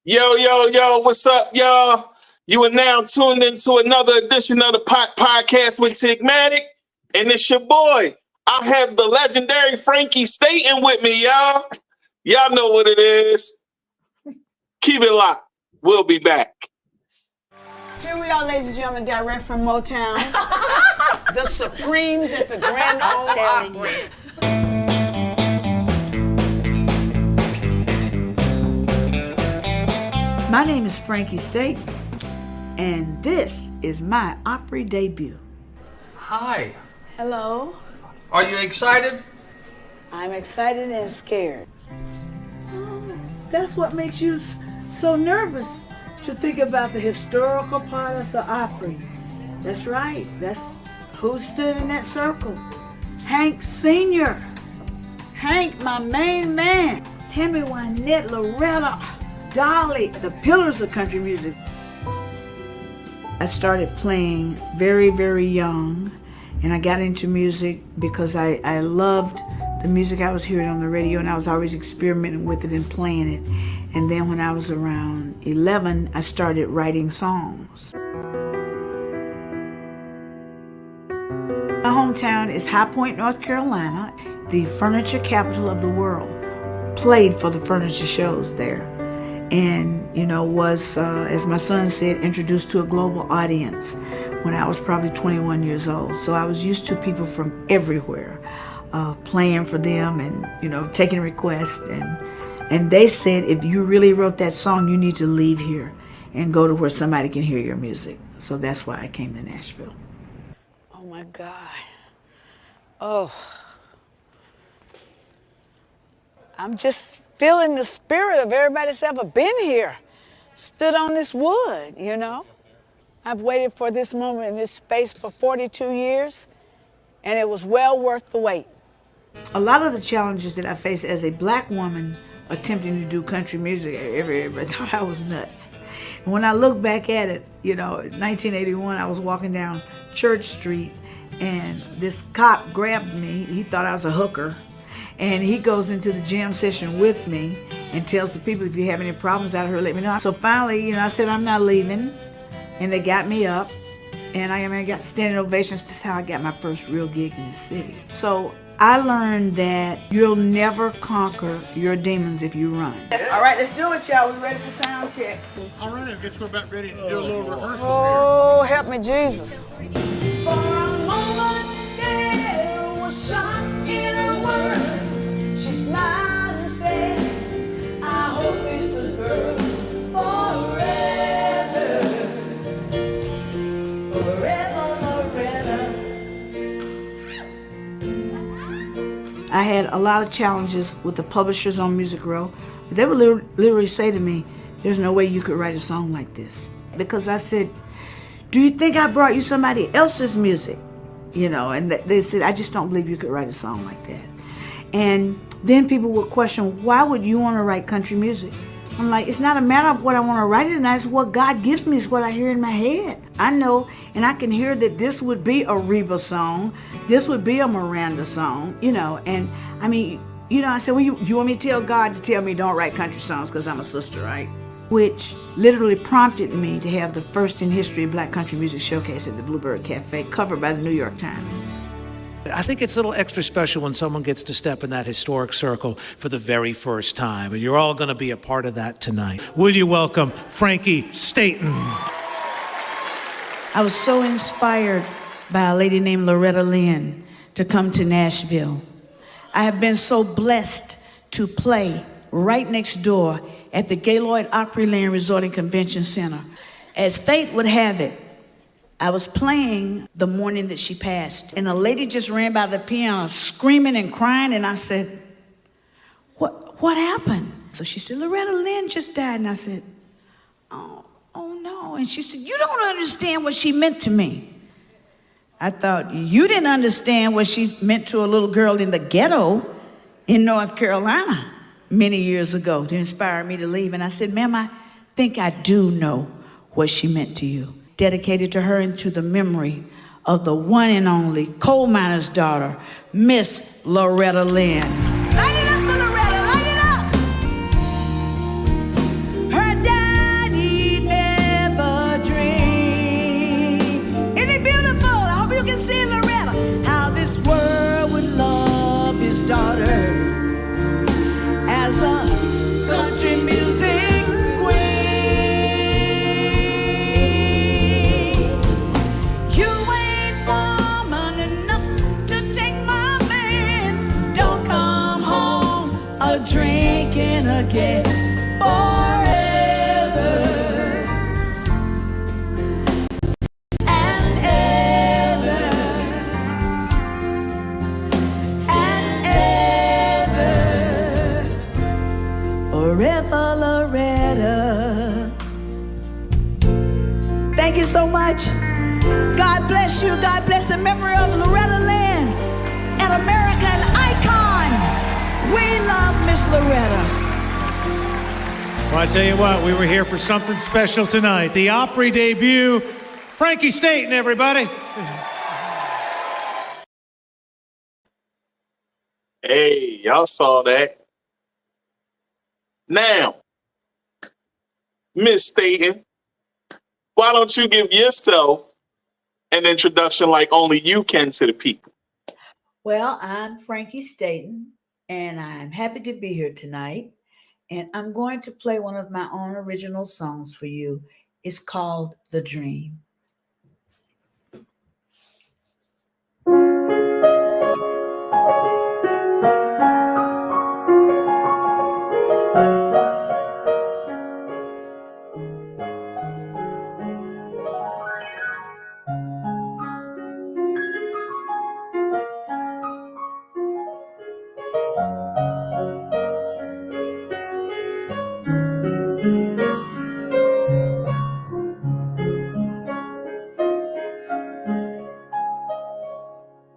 Yo, what's up, y'all? You are now tuned into another edition of the podcast with Tigmatic, and it's your boy. I have the legendary Frankie Staton with me, y'all. Y'all know what it is. Keep it locked. We'll be back. Here we are, ladies and gentlemen, direct from Motown. The Supremes at the Grand Ole Opry. My name is Frankie Staton, and this is my Opry debut. Hi. Hello. Are you excited? I'm excited and scared. That's what makes you so nervous to think about the historical part of the Opry. That's right. That's who stood in that circle. Hank Sr. Hank, my main man. Tammy Wynette, Loretta, Dolly, the pillars of country music. I started playing very, very young, and I got into music because I loved the music I was hearing on the radio, and I was always experimenting with it and playing it. And then when I was around 11, I started writing songs. My hometown is High Point, North Carolina, the furniture capital of the world. Played for the furniture shows there. And, was, as my son said, introduced to a global audience when I was probably 21 years old. So I was used to people from everywhere playing for them and, taking requests. And they said, if you really wrote that song, you need to leave here and go to where somebody can hear your music. So that's why I came to Nashville. Oh, my God. Oh. I'm just feeling the spirit of everybody that's ever been here, stood on this wood, I've waited for this moment in this space for 42 years, and it was well worth the wait. A lot of the challenges that I face as a black woman attempting to do country music, everybody thought I was nuts. And when I look back at it, in 1981, I was walking down Church Street, and this cop grabbed me. He thought I was a hooker. And he goes into the jam session with me and tells the people, if you have any problems out here, let me know. So finally, I said, I'm not leaving. And they got me up. And I got standing ovations. This is how I got my first real gig in the city. So I learned that you'll never conquer your demons if you run. All right, let's do it, y'all. We ready for sound check? All right, I guess we're about ready to do a little rehearsal Oh, help me, Jesus. For a moment there was shock in her world. She smiled and said, I hope it's a girl forever, Loretta. I had a lot of challenges with the publishers on Music Row. They would literally say to me, there's no way you could write a song like this. Because I said, do you think I brought you somebody else's music? And they said, I just don't believe you could write a song like that. And then people would question, why would you want to write country music? I'm like, it's not a matter of what I want to write it, and it's what God gives me, is what I hear in my head. I know, and I can hear that this would be a Reba song, this would be a Miranda song, and I said, well, you want me to tell God to tell me don't write country songs because I'm a sister, right? Which literally prompted me to have the first in history Black country music showcase at the Bluebird Café, covered by the New York Times. I think it's a little extra special when someone gets to step in that historic circle for the very first time, and you're all going to be a part of that tonight. Will you welcome Frankie Staton? I was so inspired by a lady named Loretta Lynn to come to Nashville. I have been so blessed to play right next door at the Gaylord Opryland Resort and Convention Center. As fate would have it, I was playing the morning that she passed, and a lady just ran by the piano screaming and crying, and I said, what happened? So she said, Loretta Lynn just died, and I said, oh no. And she said, you don't understand what she meant to me. I thought, you didn't understand what she meant to a little girl in the ghetto in North Carolina many years ago to inspire me to leave. And I said, ma'am, I think I do know what she meant to you. Dedicated to her and to the memory of the one and only coal miner's daughter, Miss Loretta Lynn. Light it up for Loretta, light it up! Her dad Loretta. Thank you so much. God bless you. God bless the memory of Loretta Lynn, an American icon. We love Miss Loretta. Well, I tell you what, we were here for something special tonight. The Opry debut. Frankie Staton, everybody. Hey, y'all saw that. Now, Miss Staton, why don't you give yourself an introduction like only you can to the people? Well, I'm Frankie Staton, and I'm happy to be here tonight. And I'm going to play one of my own original songs for you. It's called The Dream.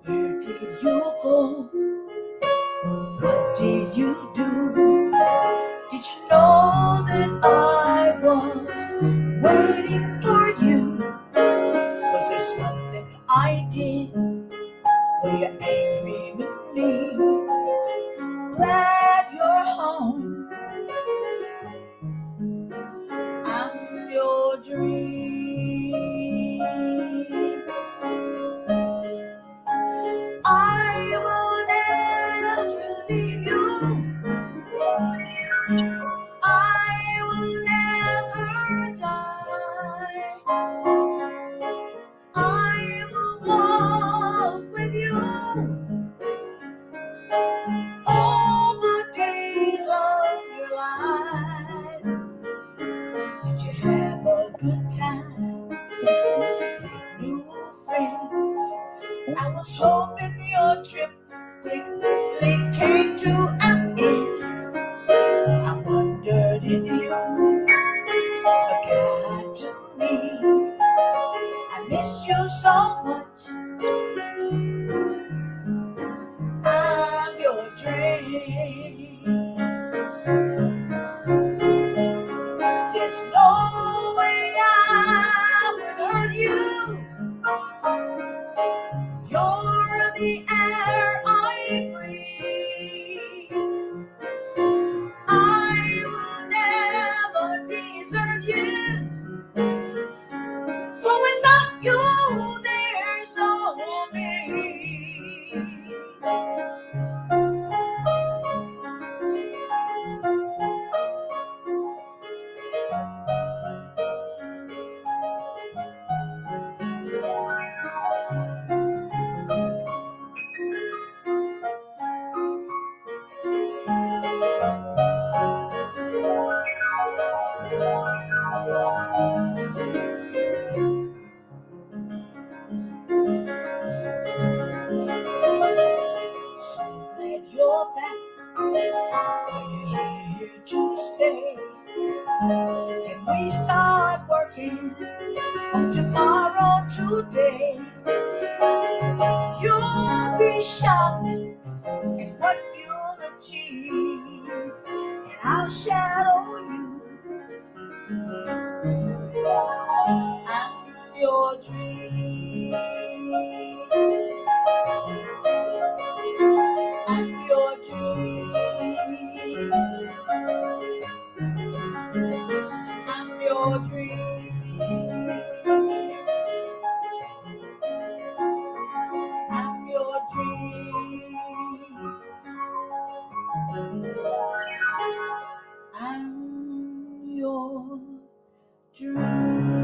Where did you go? What did you do? Did you know that I was waiting for you? Was there something I did? Were you angry with me? Glad you're home. I'm your dream. I will never leave you. I will never die. I will walk with you all the days of your life. Did you have a good time? Make new friends. I was hoping your trip quickly came to an end. I wondered if you forgot me. I miss you so much. I'm your dream. There's no way I would hurt you. You're the air I breathe. I will never desert you. For without you, there's no me. So glad you're back. Are you here to stay? Can we start working on tomorrow today? You'll be shocked at what you'll achieve, and I'll shadow you. I'm your dream. I'm your dream. I'm your dream. I'm your dream. I'm your dream.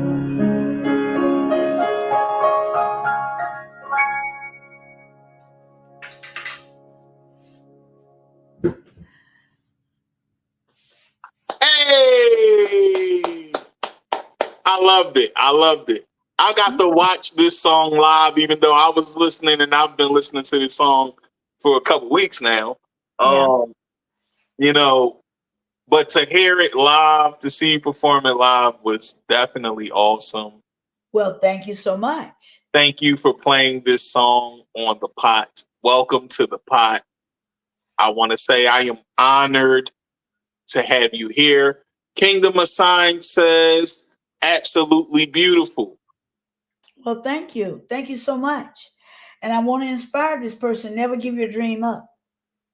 Hey, I loved it. I loved it. I got to watch this song live, even though I was listening, and I've been listening to this song for a couple weeks now. Yeah. You know, But to hear it live, to see you perform it live was definitely awesome. Well, thank you so much. Thank you for playing this song on the pot. Welcome to the pot. I want to say I am honored to have you here. Kingdom Assigned says, absolutely beautiful. Well, thank you. Thank you so much. And I want to inspire this person, never give your dream up.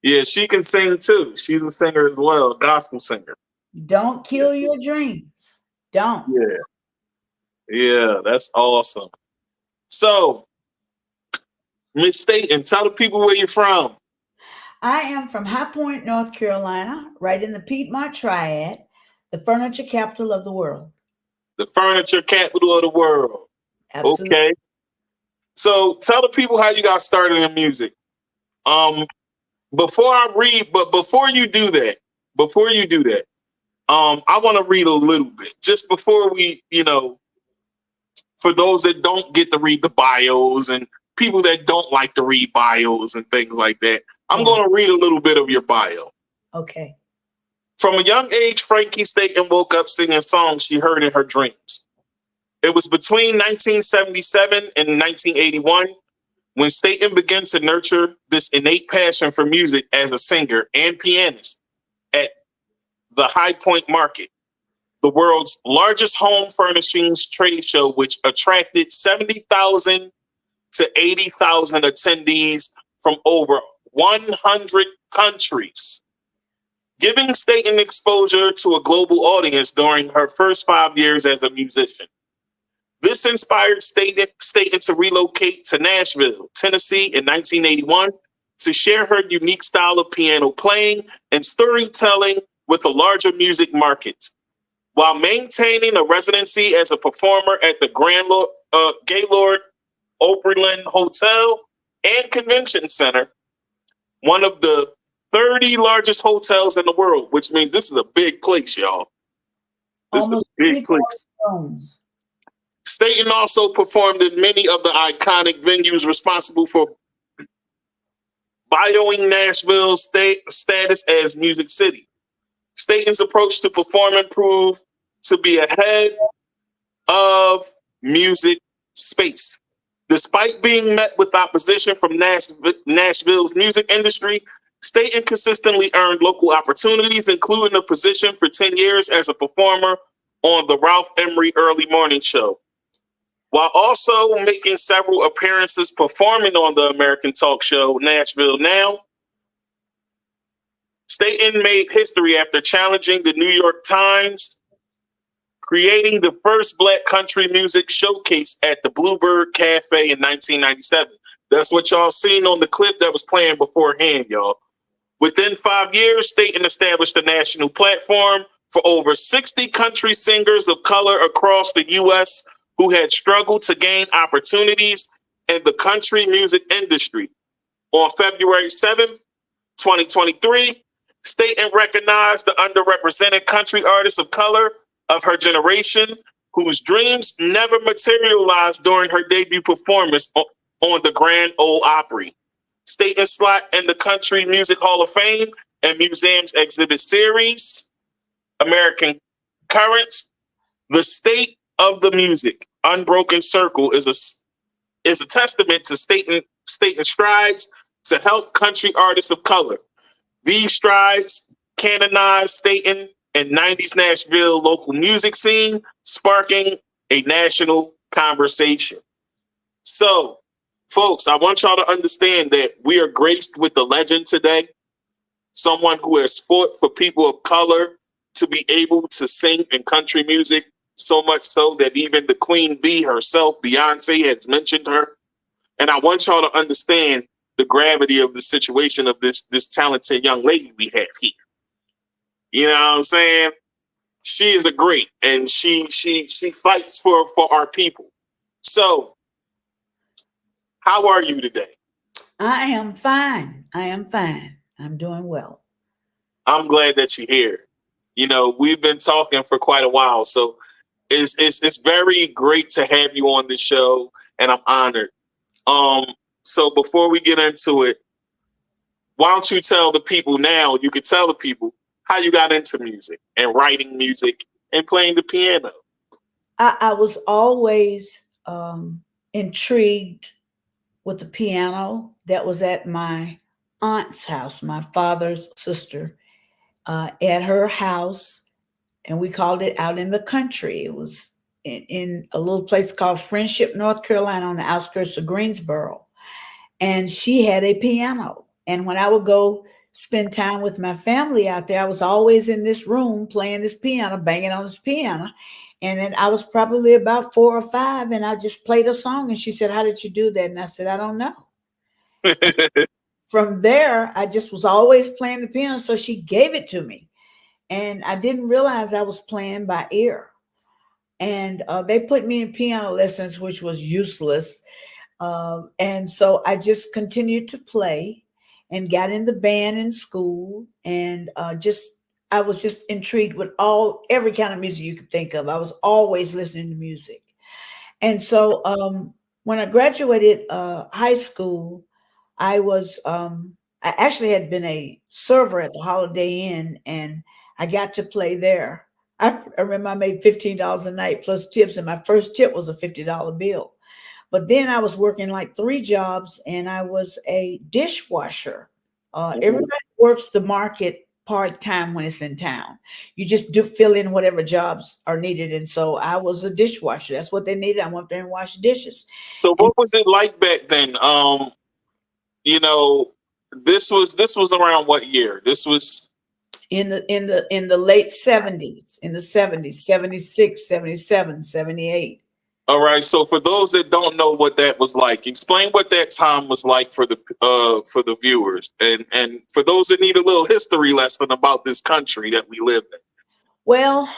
Yeah, she can sing too. She's a singer as well, gospel singer. Don't kill your dreams. Don't. Yeah. Yeah, that's awesome. So, Miss Staton, tell the people where you're from. I am from High Point, North Carolina, right in the Piedmont Triad, the furniture capital of the world. The furniture capital of the world. Absolutely. Okay. So tell the people how you got started in music. Before you do that, I want to read a little bit. Just before we, for those that don't get to read the bios and people that don't like to read bios and things like that, I'm going to read a little bit of your bio. Okay. From a young age, Frankie Staton woke up singing songs she heard in her dreams. It was between 1977 and 1981 when Staton began to nurture this innate passion for music as a singer and pianist at the High Point Market, the world's largest home furnishings trade show, which attracted 70,000 to 80,000 attendees from over 100 countries, giving Staton exposure to a global audience during her first 5 years as a musician. This inspired Staton to relocate to Nashville, Tennessee in 1981 to share her unique style of piano playing and storytelling with a larger music market, while maintaining a residency as a performer at the Gaylord Opryland Hotel and Convention Center, one of the 30 largest hotels in the world, which means this is a big place, y'all. This is a big place. Homes. Staton also performed in many of the iconic venues responsible for buoying Nashville's status as Music City. Staton's approach to performing proved to be ahead of music space. Despite being met with opposition from Nashville's music industry, Staton consistently earned local opportunities, including a position for 10 years as a performer on the Ralph Emery Early Morning Show, while also making several appearances performing on the American talk show Nashville Now. Staton made history after challenging the New York Times, creating the first Black country music showcase at the Bluebird Café in 1997. That's what y'all seen on the clip that was playing beforehand, y'all. Within 5 years, Staton established a national platform for over 60 country singers of color across the U.S. who had struggled to gain opportunities in the country music industry. On February 7th, 2023, Staton recognized the underrepresented country artists of color of her generation whose dreams never materialized during her debut performance on the Grand Ole Opry. Staton's slot in the Country Music Hall of Fame and Museum's exhibit series, American Currents, The State of the Music, Unbroken Circle is a testament to Staton's strides to help country artists of color. These strides canonized Staton and 90s Nashville local music scene, sparking a national conversation. So, folks, I want y'all to understand that we are graced with the legend today, someone who has fought for people of color to be able to sing in country music, so much so that even the Queen Bee herself, Beyonce, has mentioned her. And I want y'all to understand the gravity of the situation of this talented young lady we have here. You know what I'm saying? She is a great, and she fights for our people. So, how are you today? I am fine. I'm doing well. I'm glad that you're here. You know, we've been talking for quite a while, so it's very great to have you on the show, and I'm honored. So before we get into it, why don't you tell the people now? You can tell the people, how you got into music and writing music and playing the piano. I was always intrigued with the piano that was at my aunt's house, my father's sister, at her house, and we called it out in the country. It was in a little place called Friendship, North Carolina, on the outskirts of Greensboro. And she had a piano. And when I would go spend time with my family out there, I was always in this room playing this piano, banging on this piano. And then I was probably about 4 or 5, and I just played a song. And she said, "How did you do that?" And I said, "I don't know." From there, I just was always playing the piano. So she gave it to me. And I didn't realize I was playing by ear. And they put me in piano lessons, which was useless. And so I just continued to play and got in the band in school. And I was just intrigued with every kind of music you could think of. I was always listening to music. And so when I graduated high school, I actually had been a server at the Holiday Inn, and I got to play there. I remember I made $15 a night plus tips, and my first tip was a $50 bill. But then I was working like 3 jobs, and I was a dishwasher. Everybody works the market part-time when it's in town. You just do fill in whatever jobs are needed. And so I was a dishwasher. That's what they needed. I went there and washed dishes. So what was it like back then? You know, this was around what year? This was in the late 70s, in the 70s, 76, 77, 78. all right. So for those that don't know what that was like, explain what that time was like for the viewers, and for those that need a little history lesson about this country that we live in. Well,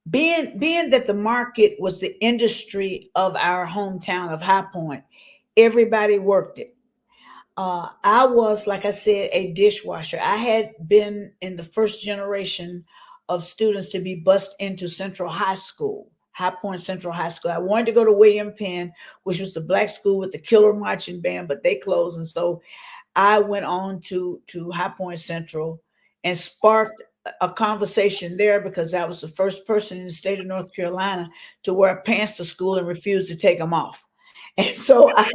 being that the market was the industry of our hometown of High Point, everybody worked it. I was, like I said, a dishwasher. I had been in the first generation of students to be bused into Central High School, High Point Central High School. I wanted to go to William Penn, which was the black school with the killer marching band, but they closed. And so I went on to High Point Central and sparked a conversation there because I was the first person in the state of North Carolina to wear pants to school and refuse to take them off. And so I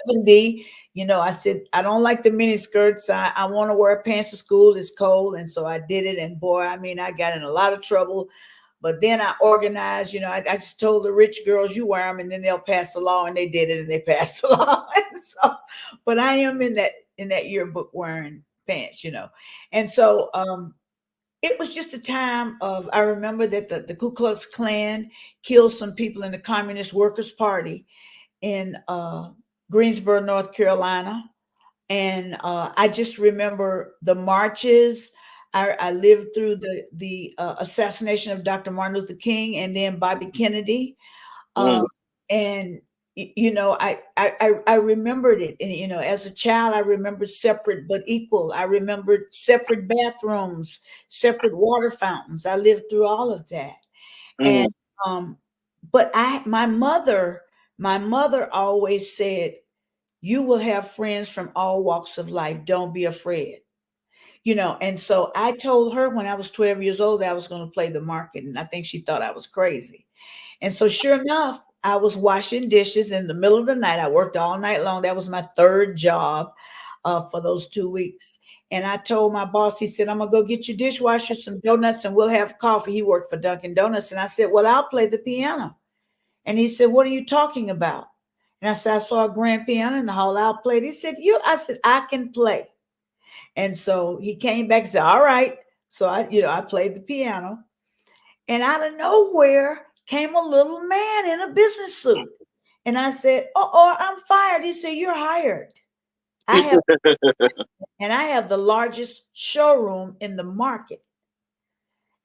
70, I said, I don't like the mini skirts. I want to wear pants to school. It's cold. And so I did it. And boy, I got in a lot of trouble. But then I organized, I just told the rich girls, you wear them and then they'll pass the law. And they did it and they passed the law. And so, but I am in that yearbook wearing pants, And so it was just a time of, I remember that the Ku Klux Klan killed some people in the Communist Workers' Party in Greensboro, North Carolina. And I just remember the marches. I lived through the assassination of Dr. Martin Luther King and then Bobby Kennedy. And I remembered it. And, as a child, I remembered separate but equal. I remembered separate bathrooms, separate water fountains. I lived through all of that. And but my mother always said, you will have friends from all walks of life. Don't be afraid. And so I told her when I was 12 years old that I was going to play the market. And I think she thought I was crazy. And so sure enough, I was washing dishes in the middle of the night. I worked all night long. That was my third job for those 2 weeks. And I told my boss, he said, I'm going to go get your dishwasher some donuts and we'll have coffee. He worked for Dunkin' Donuts. And I said, well, I'll play the piano. And he said, what are you talking about? And I said, I saw a grand piano in the hall. I'll play it. He said, I said, I can play. And so he came back and said, all right. So I played the piano. And out of nowhere came a little man in a business suit. And I said, I'm fired. He said, you're hired. I have the largest showroom in the market.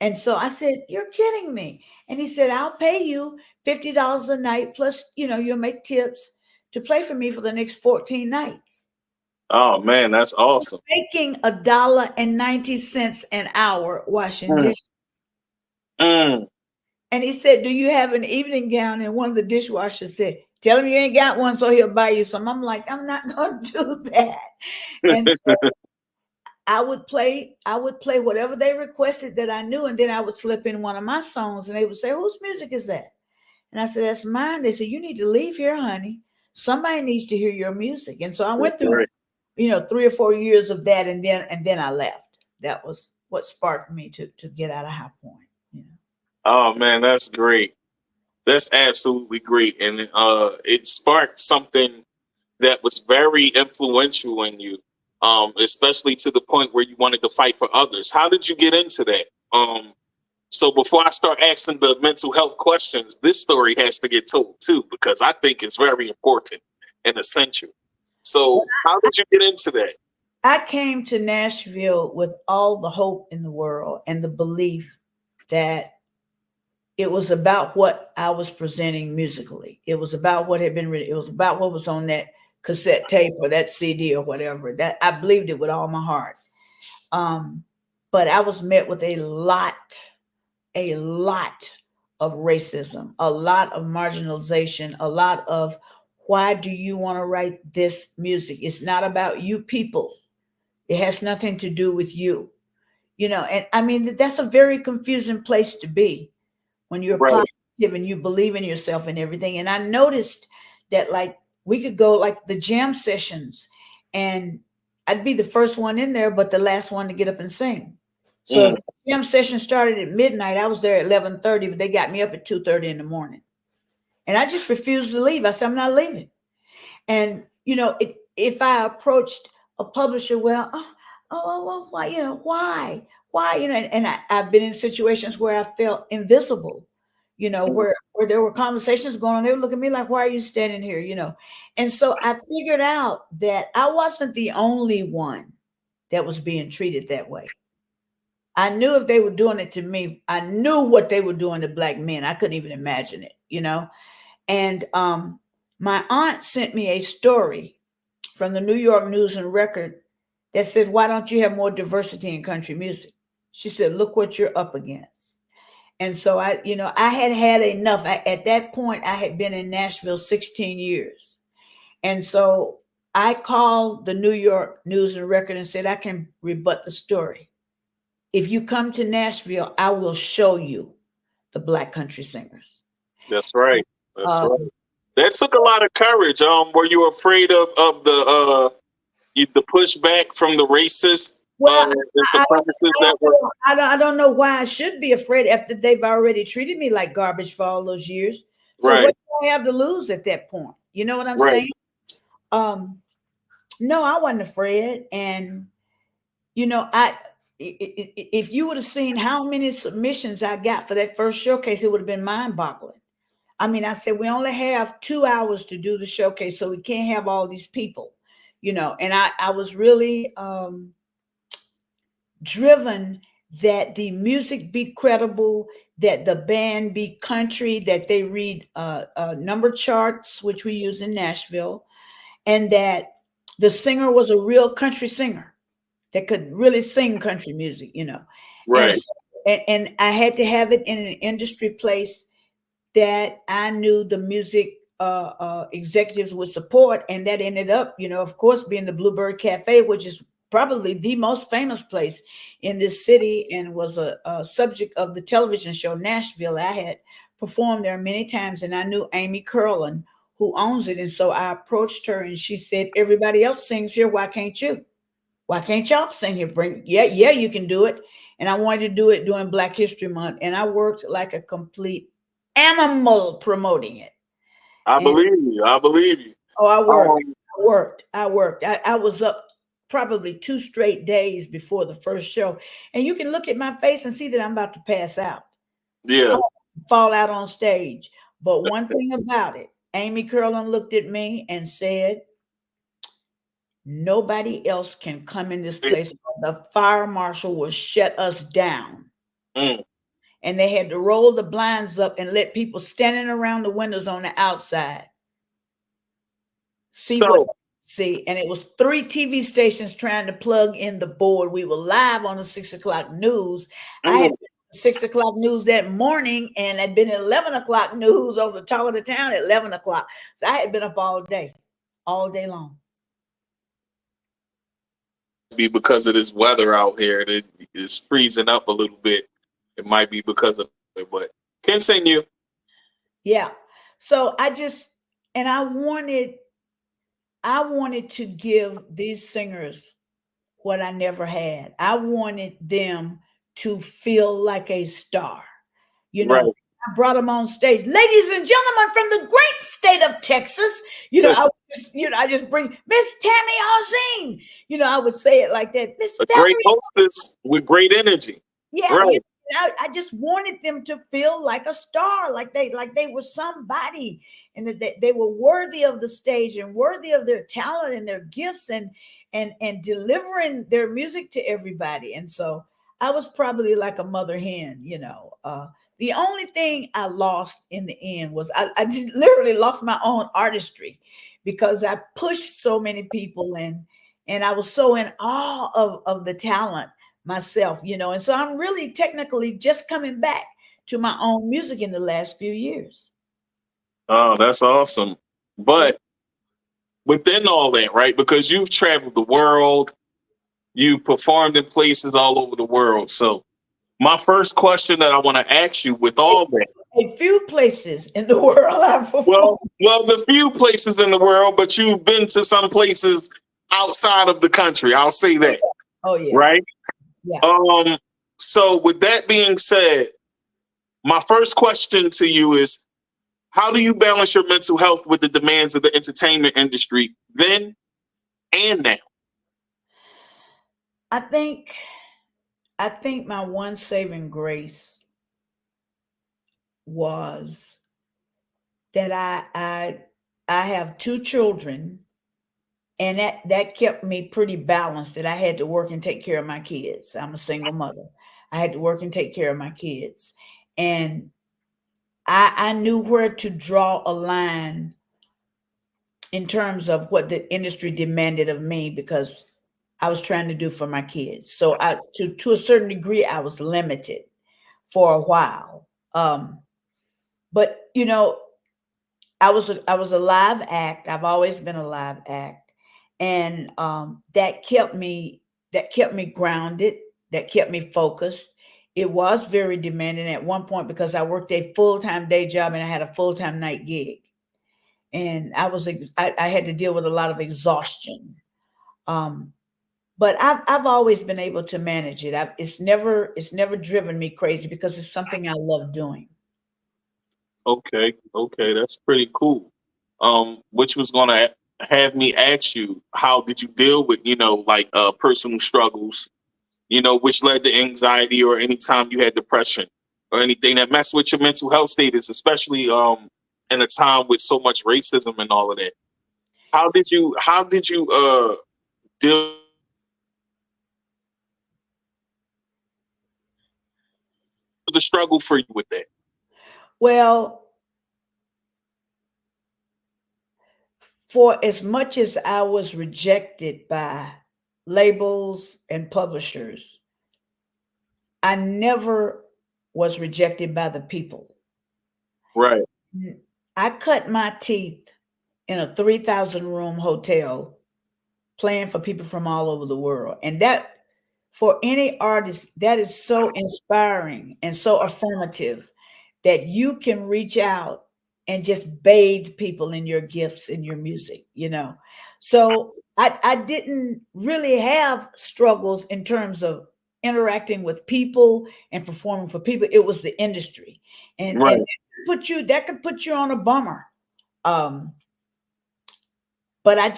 And so I said, you're kidding me. And he said, I'll pay you $50 a night plus, you'll make tips to play for me for the next 14 nights. Oh man, that's awesome. Making $1.90 an hour washing dishes. And he said, do you have an evening gown? And one of the dishwashers said, tell him you ain't got one so he'll buy you some. I'm like, I'm not going to do that. And so I would play whatever they requested that I knew, and then I would slip in one of my songs, and they would say, "Whose music is that?" And I said, "That's mine." They said, "You need to leave here, honey. Somebody needs to hear your music." And so I went That's through, right. 3 or 4 years of that, and then I left. That was what sparked me to get out of High Point. Oh man, that's great. That's absolutely great, and it sparked something that was very influential in you, especially to the point where you wanted to fight for others. How did you get into that? So before I start asking the mental health questions, this story has to get told too, because I think it's very important and essential. So how did you get into that? I came to Nashville with all the hope in the world and the belief that it was about what I was presenting musically. It was about what had been written. It was about what was on that cassette tape or that CD or whatever. That I believed it with all my heart. But I was met with a lot of racism, a lot of marginalization, a lot of why do you want to write this music? It's not about you people. It has nothing to do with you. And I mean, that's a very confusing place to be when you're Right. positive and you believe in yourself and everything. And I noticed that, like, we could go like the jam sessions, and I'd be the first one in there, but the last one to get up and sing. So if Mm. the jam session started at midnight, I was there at 11:30, but they got me up at 2:30 in the morning. And I just refused to leave. I said, I'm not leaving. And if I approached a publisher, well, why, why, and I've been in situations where I felt invisible, where there were conversations going on. They would look at me like, why are you standing here? And so I figured out that I wasn't the only one that was being treated that way. I knew if they were doing it to me, I knew what they were doing to Black men. I couldn't even imagine it. And my aunt sent me a story from the New York News and Record that said, why don't you have more diversity in country music? She said, look what you're up against. And so I had enough. At that point, I had been in Nashville 16 years. And so I called the New York News and Record and said, I can rebut the story. If you come to Nashville, I will show you the Black country singers. That's right. That's Um, right. That took a lot of courage. Were you afraid of the pushback from the racist Well, and supremacists that were I don't know why I should be afraid after they've already treated me like garbage for all those years. So right, what do I have to lose at that point? You know what I'm right? saying? No, I wasn't afraid. And if you would have seen how many submissions I got for that first showcase, it would have been mind-boggling. I mean, I said we only have 2 hours to do the showcase, so we can't have all these people, And I was really driven that the music be credible, that the band be country, that they read number charts, which we use in Nashville, and that the singer was a real country singer that could really sing country music, And Right. so, and I had to have it in an industry place that I knew the music executives would support, and that ended up, of course, being the Bluebird Café, which is probably the most famous place in this city, and was a subject of the television show Nashville. I had performed there many times, and I knew Amy Curlin, who owns it, and so I approached her, and she said, "Everybody else sings here. Why can't you? Why can't y'all sing here? Yeah, you can do it." And I wanted to do it during Black History Month, and I worked like a complete animal promoting it. I And believe you. I believe you. I worked. Um, I worked. I was up probably 2 straight days before the first show. And you can look at my face and see that I'm about to pass out. yeah. Fall out on stage. But one thing about it, Amy Curlin looked at me and said, nobody else can come in this place. The fire marshal will shut us down. Mm. And they had to roll the blinds up and let people standing around the windows on the outside see and it was 3 TV stations trying to plug in the board. We were live on the 6 o'clock news. I had 6 o'clock news that morning, and had been at 11 o'clock news on the top of the town at 11 o'clock. So I had been up all day long. be because of this weather out here. It is freezing up a little bit. It might be because of it, but continue. Yeah. So and I wanted to give these singers what I never had. I wanted them to feel like a star. You Right. know, I brought them on stage. Ladies and gentlemen from the great state of Texas, I just bring Miss Tammy Ozine. I would say it like that. Miss A great Valerie. hostess with great energy. Yeah, Right. I just wanted them to feel like a star, like they were somebody, and that they were worthy of the stage and worthy of their talent and their gifts and delivering their music to everybody. And so I was probably like a mother hen. The only thing I lost in the end was I just literally lost my own artistry because I pushed so many people and I was so in awe of the talent myself, and so I'm really technically just coming back to my own music in the last few years. Oh, that's awesome. But within all that, right? Because you've traveled the world, you performed in places all over the world. So my first question that I want to ask you with all that. A few places in the world I've performed. Well, the few places in the world, but you've been to some places outside of the country. I'll say that. Oh yeah. Right? Yeah. So with that being said, my first question to you is, how do you balance your mental health with the demands of the entertainment industry then and now? I think my one saving grace was that I have two children, and that kept me pretty balanced, that I had to work and take care of my kids. I'm a single mother. I had to work and take care of my kids. And I knew where to draw a line in terms of what the industry demanded of me because I was trying to do for my kids. So to a certain degree, I was limited for a while. But I was a live act. I've always been a live act, and that kept me grounded. That kept me focused. It was very demanding at one point because I worked a full-time day job and I had a full-time night gig, and I had to deal with a lot of exhaustion. Um, but I've always been able to manage it. It's never driven me crazy because it's something I love doing. Okay, that's pretty cool. Which was gonna have me ask you, how did you deal with, personal struggles, which led to anxiety or anytime you had depression or anything that messed with your mental health status, especially in a time with so much racism and all of that. How did you deal with the struggle for you with that? Well, for as much as I was rejected by labels and publishers, I never was rejected by the people. Right. I cut my teeth in a 3,000 room hotel playing for people from all over the world. And that, for any artist, that is so inspiring and so affirmative that you can reach out and just bathe people in your gifts in your music. So I didn't really have struggles in terms of interacting with people and performing for people. It was the industry. And Right. that could put you on a bummer. But I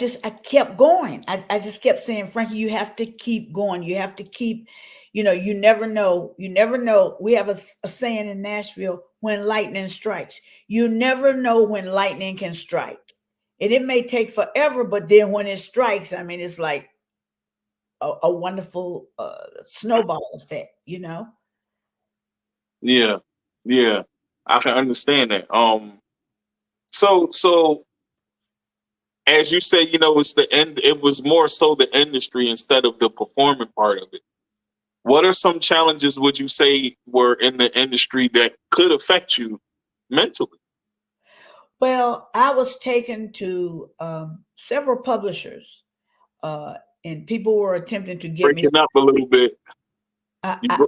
kept going. I just kept saying, Frankie, you have to keep going. You have to keep, you never know. You never know. We have a saying in Nashville, when lightning strikes. You never know when lightning can strike. And it may take forever, but then when it strikes, I mean, it's like a wonderful snowball effect. Yeah. Yeah. I can understand that. So as you say, it's the end. It was more so the industry instead of the performing part of it. What are some challenges would you say were in the industry that could affect you mentally? Well, I was taken to several publishers and people were attempting to get me. Breaking up a little bit. I, You I, bro-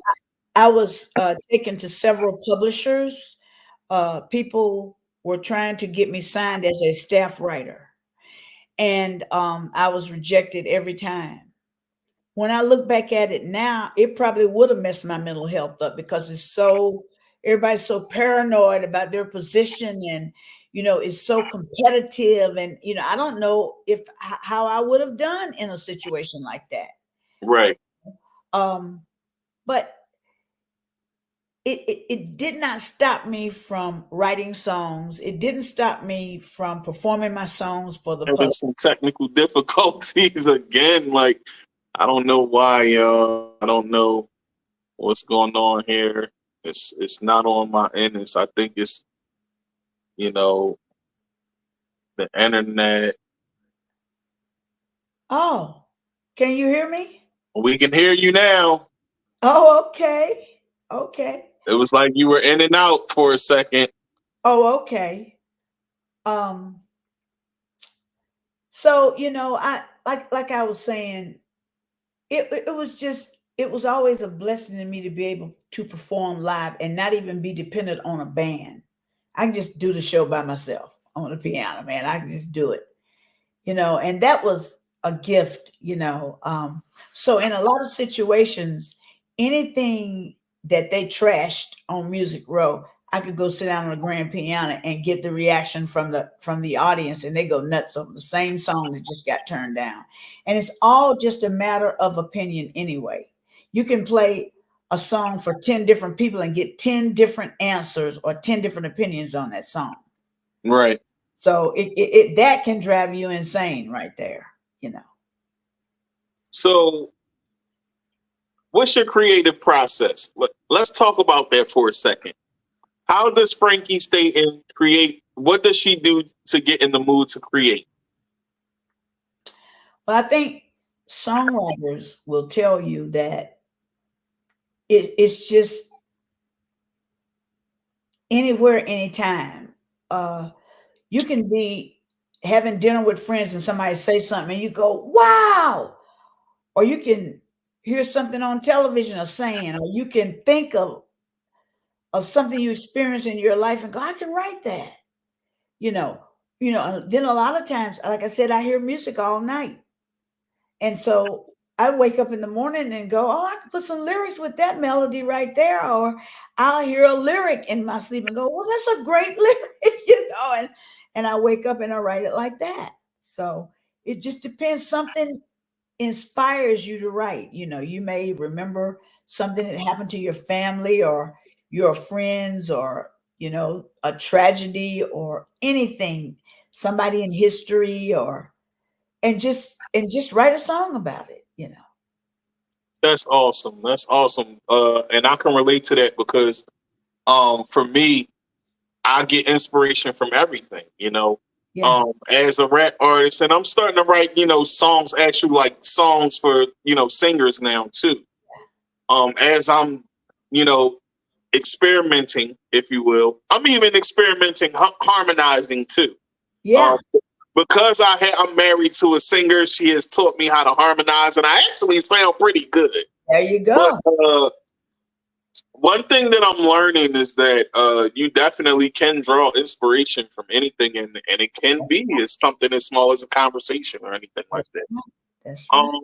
I was taken to several publishers. People were trying to get me signed as a staff writer, and I was rejected every time. When I look back at it now, it probably would have messed my mental health up because everybody's so paranoid about their position, and it's so competitive, and I don't know how I would have done in a situation like that. right. Um, but it did not stop me from writing songs. It didn't stop me from performing my songs for the Having public. some technical difficulties again. Like, I don't know why, y'all. I don't know what's going on here. It's not on my end. I think it's, you know, the internet. Oh, can you hear me? We can hear you now. Oh, okay. Okay. It was like you were in and out for a second. Oh, okay. Um, so I like I was saying, it was always a blessing to me to be able to perform live and not even be dependent on a band. I can just do the show by myself on the piano, man. I can just do it. And that was a gift. So in a lot of situations, anything that they trashed on Music Row, I could go sit down on a grand piano and get the reaction from the audience, and they go nuts over the same song that just got turned down. And it's all just a matter of opinion anyway. You can play a song for 10 different people and get 10 different answers or 10 different opinions on that song. Right. So it that can drive you insane right there. So, what's your creative process? Let's talk about that for a second. How does Frankie Staton create? What does she do to get in the mood to create? Well, I think songwriters will tell you that it's just anywhere, anytime. You can be having dinner with friends and somebody say something and you go, wow. Or you can hear something on television or saying, or you can think of something you experienced in your life and go, I can write that. You know, then a lot of times, like I said, I hear music all night. And so I wake up in the morning and go, oh, I can put some lyrics with that melody right there. Or I'll hear a lyric in my sleep and go, well, that's a great lyric. And I wake up and I write it like that. So it just depends. Something inspires you to write. You may remember something that happened to your family or your friends, or a tragedy or anything, somebody in history, or and just write a song about it. That's awesome. That's awesome. And I can relate to that because, for me, I get inspiration from everything. Yeah. As a rap artist, and I'm starting to write, songs, actually like songs for, singers now too. As I'm, you know, experimenting, if you will. I'm even experimenting, harmonizing too. Yeah. Because I'm married to a singer, she has taught me how to harmonize, and I actually sound pretty good. There you But go. one thing that I'm learning is that you definitely can draw inspiration from anything, and it can That's be right. as something as small as a conversation or anything like That's that. right. That's right.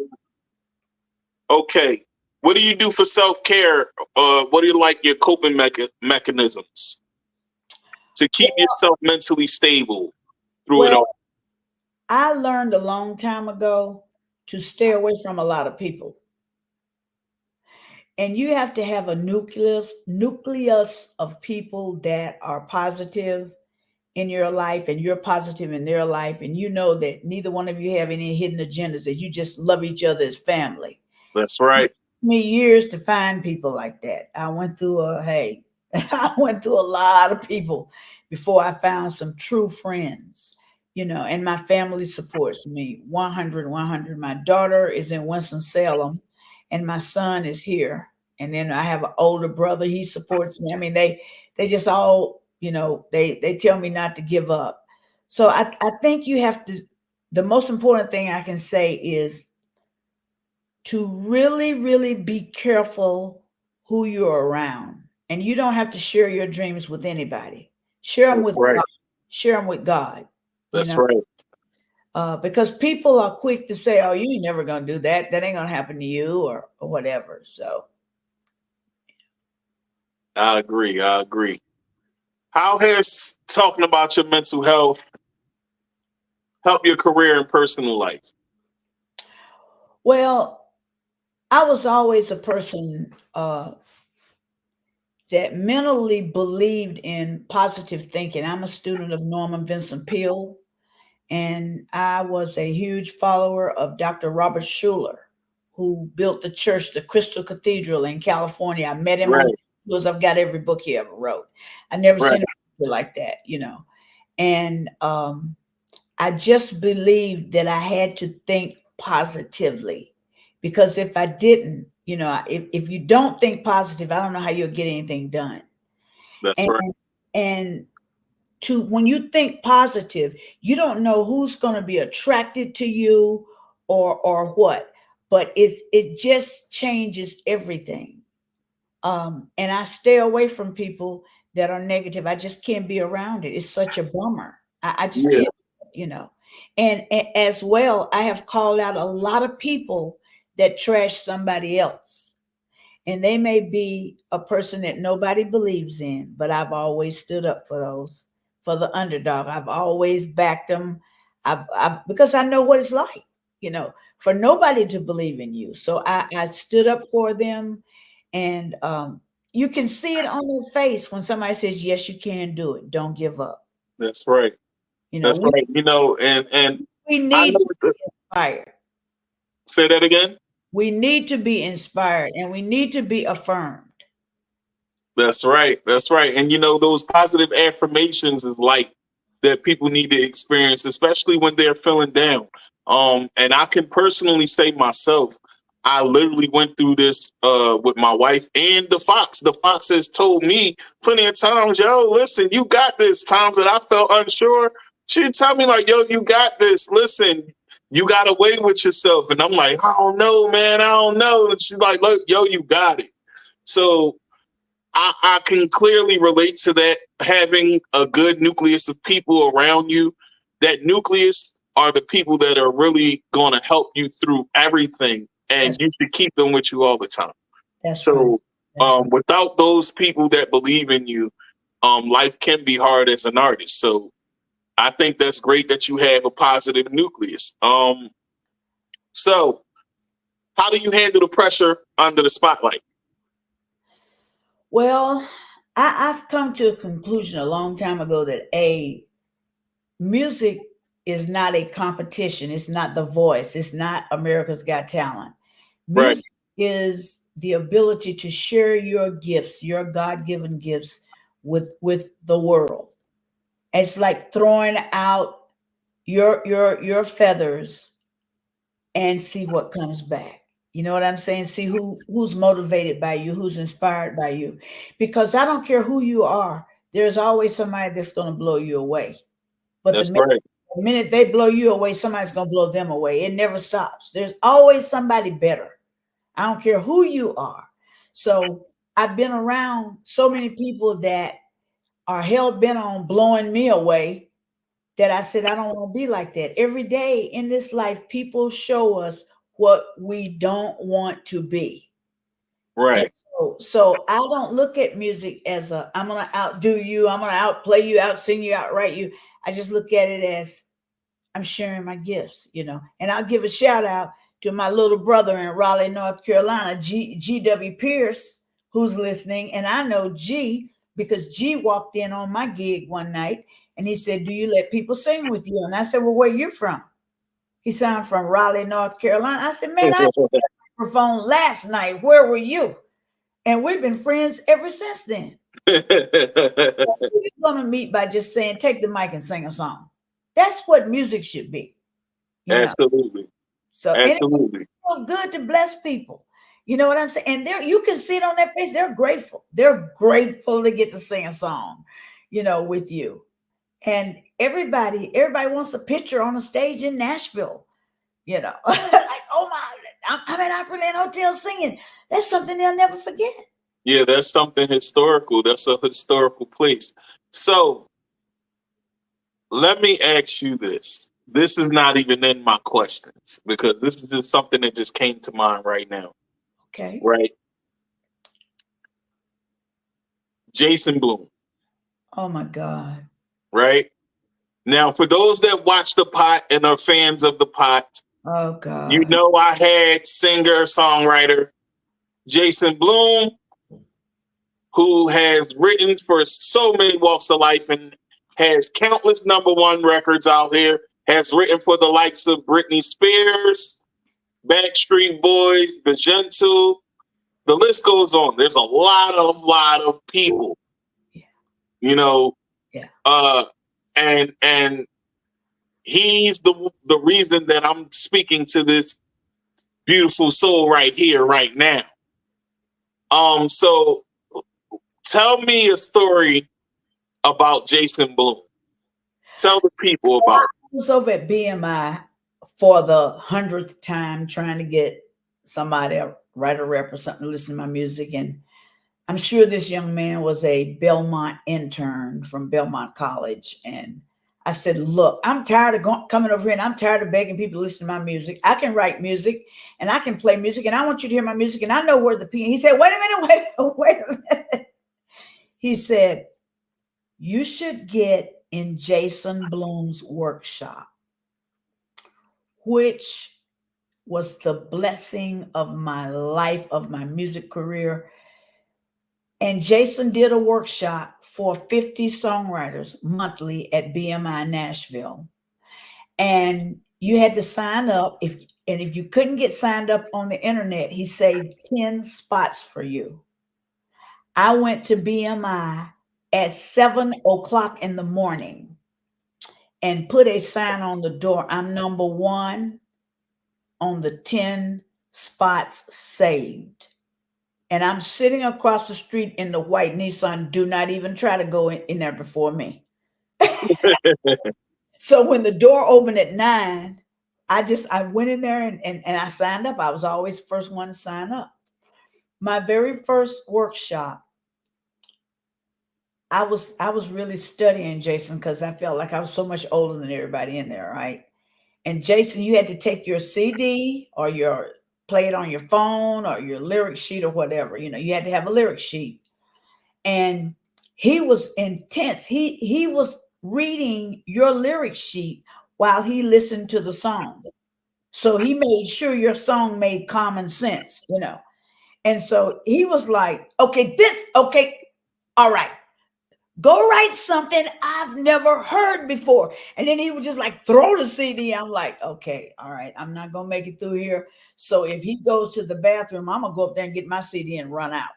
Okay, what do you do for self care? What do you like your coping mechanisms to keep yourself mentally stable through it Well, all? I learned a long time ago to stay away from a lot of people. And you have to have a nucleus of people that are positive in your life, and you're positive in their life, and you know that neither one of you have any hidden agendas, that you just love each other as family. That's right. Me years to find people like that. I went through I went through a lot of people before I found some true friends, and my family supports me 100, 100. My daughter is in Winston-Salem and my son is here. And then I have an older brother, he supports me. I mean, they just all, they tell me not to give up. So I think you have to, the most important thing I can say is to really, really be careful who you're around. And you don't have to share your dreams with anybody. Share them That's with right. God. Share them with God. That's right. Because people are quick to say, "Oh, you ain't never gonna do that. That ain't gonna happen to you," or whatever. So, I agree. I agree. How has talking about your mental health helped your career and personal life? well, I was always a person that mentally believed in positive thinking. I'm a student of Norman Vincent Peale, and I was a huge follower of Dr. Robert Schuller, who built the church, the Crystal Cathedral in California. I met him on Right. because I've got every book he ever wrote. I never Right. seen a like that, And I just believed that I had to think positively, because if I didn't, if you don't think positive, I don't know how you'll get anything done. That's And right. and to when you think positive, you don't know who's going to be attracted to you or what, but it just changes everything. And I stay away from people that are negative. I just can't be around it. It's such a bummer. I just Yeah. can't, you know. And as well, I have called out a lot of people that trash somebody else. And they may be a person that nobody believes in, but I've always stood up for those, for the underdog. I've always backed them. Because I know what it's like, for nobody to believe in you. So I stood up for them, and you can see it on their face when somebody says, "Yes, you can do it. Don't give up." That's right. You know, That's we right. And we I need know to what the, be inspired. say that again. We need to be inspired, and we need to be affirmed. That's right. That's right. And those positive affirmations is like that people need to experience, especially when they're feeling down. And I can personally say myself, I literally went through this with my wife and the Fox. The Fox has told me plenty of times, yo, listen, you got this. Times that I felt unsure, she'd tell me like, yo, you got this. Listen, you got away with yourself. And I'm like, I don't know, man. I don't know. And she's like, look, yo, you got it. So I can clearly relate to that, having a good nucleus of people around you. That nucleus are the people that are really going to help you through everything, and That's you should keep them with you all the time. that's right. So, That's right. without those people that believe in you, life can be hard as an artist. So, I think that's great that you have a positive nucleus. So, how do you handle the pressure under the spotlight? Well, I've come to a conclusion a long time ago that music is not a competition. It's not The Voice. It's not America's Got Talent. Right, Music is the ability to share your gifts, your God-given gifts, with the world. It's like throwing out your feathers and see what comes back. You know what I'm saying? See who's motivated by you, who's inspired by you. Because I don't care who you are, there's always somebody that's going to blow you away. But that's right. the minute they blow you away, somebody's going to blow them away. It never stops. There's always somebody better. I don't care who you are. So I've been around so many people that are hell bent on blowing me away, that I said, I don't want to be like that. Every day in this life, people show us what we don't want to be. And Right, so I don't look at music as I'm gonna outdo you, I'm gonna outplay you, outsing you, outright you. I just look at it as I'm sharing my gifts. And I'll give a shout out to my little brother in Raleigh, North Carolina, G.W. Pierce, who's listening. And I know G because G walked in on my gig one night and he said, "Do you let people sing with you?" And I said, "Well, where you from?" He said, "I'm from Raleigh, North Carolina." I said, "Man, I had a microphone last night. Where were you?" And we've been friends ever since then. You're going to meet by just saying, "Take the mic and sing a song." That's what music should be, you know. Absolutely. And it Absolutely. feels good to bless people. You know what I'm saying? And you can see it on their face. They're grateful. They're grateful to get to sing a song, with you. And everybody wants a picture on a stage in Nashville. you know, like, oh my, I'm at Opryland Hotel singing. That's something they'll never forget. Yeah, that's something historical. That's a historical place. So let me ask you this. This is not even in my questions because this is just something that just came to mind right now. Okay. Right? Jason Bloom. Oh my God. Right? Now, for those that watch the pot and are fans of the pot, Oh God. you know I had singer-songwriter Jason Bloom, who has written for so many walks of life and has countless #1 records out here, has written for the likes of Britney Spears, Backstreet Boys, Bajento. The list goes on. There's a lot of people, you know, and he's the reason that I'm speaking to this beautiful soul right here, right now. So tell me a story about Jason Bloom. Tell the people about it. I was over at BMI for the 100th time trying to get somebody, a writer rep or something, to listen to my music. And I'm sure this young man was a Belmont intern from Belmont College. And I said, look, I'm tired of coming over here and I'm tired of begging people to listen to my music. I can write music and I can play music and I want you to hear my music. And I know where the piano. He said, wait a minute. He said, you should get in Jason Bloom's workshop, which was the blessing of my life, of my music career. And Jason did a workshop for 50 songwriters monthly at BMI Nashville. And you had to sign up. If you couldn't get signed up on the internet, he saved 10 spots for you. I went to BMI at 7 o'clock in the morning and put a sign on the door. I'm #1 on the 10 spots saved. And I'm sitting across the street in the white Nissan. Do not even try to go in there before me. So when the door opened at 9, I went in there and I signed up. I was always the first one to sign up. My very first workshop, I was really studying Jason because I felt like I was so much older than everybody in there, right? And Jason, you had to take your CD or play it on your phone or your lyric sheet or whatever. You know, you had to have a lyric sheet. And he was intense. He was reading your lyric sheet while he listened to the song. So he made sure your song made common sense, you know. And so he was like, okay, all right. Go write something I've never heard before. And then he would just like throw the CD. I'm like, okay, all right, I'm not going to make it through here. So if he goes to the bathroom, I'm going to go up there and get my CD and run out.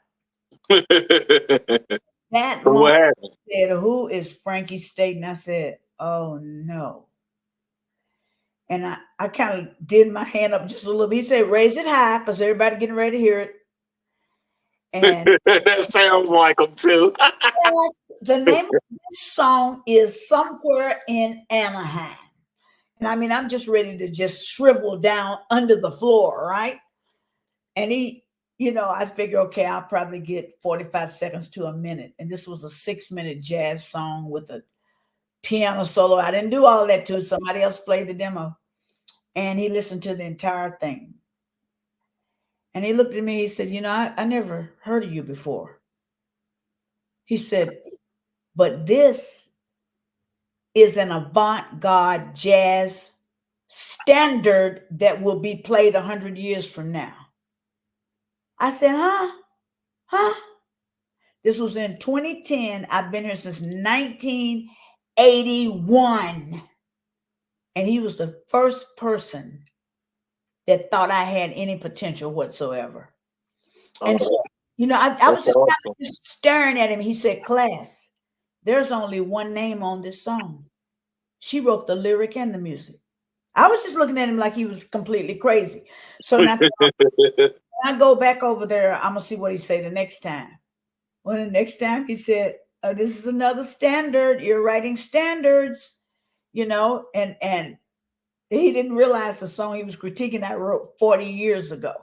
That moment said, who is Frankie Staton? I said, oh no. And I kind of did my hand up just a little bit. He said, raise it high because everybody getting ready to hear it. And that sounds like him too. yes, the name of this song is Somewhere in Anaheim. And I mean, I'm just ready to just shrivel down under the floor, right? And he, you know, I figure, okay, I'll probably get 45 seconds to a minute. And this was a 6-minute jazz song with a piano solo. I didn't do all that to it. Somebody else played the demo. And he listened to the entire thing. And he looked at me, he said, you know, I never heard of you before. He said, but this is an avant-garde jazz standard that will be played 100 years from now. I said, huh? This was in 2010. I've been here since 1981. And he was the first person that thought I had any potential whatsoever. And so, you know, I was just, kind of just staring at him. He said, class, there's only one name on this song. She wrote the lyric and the music. I was just looking at him like he was completely crazy. So now when I go back over there, I'm going to see what he say the next time. Well, the next time he said, this is another standard. You're writing standards, you know, and He didn't realize the song he was critiquing I wrote 40 years ago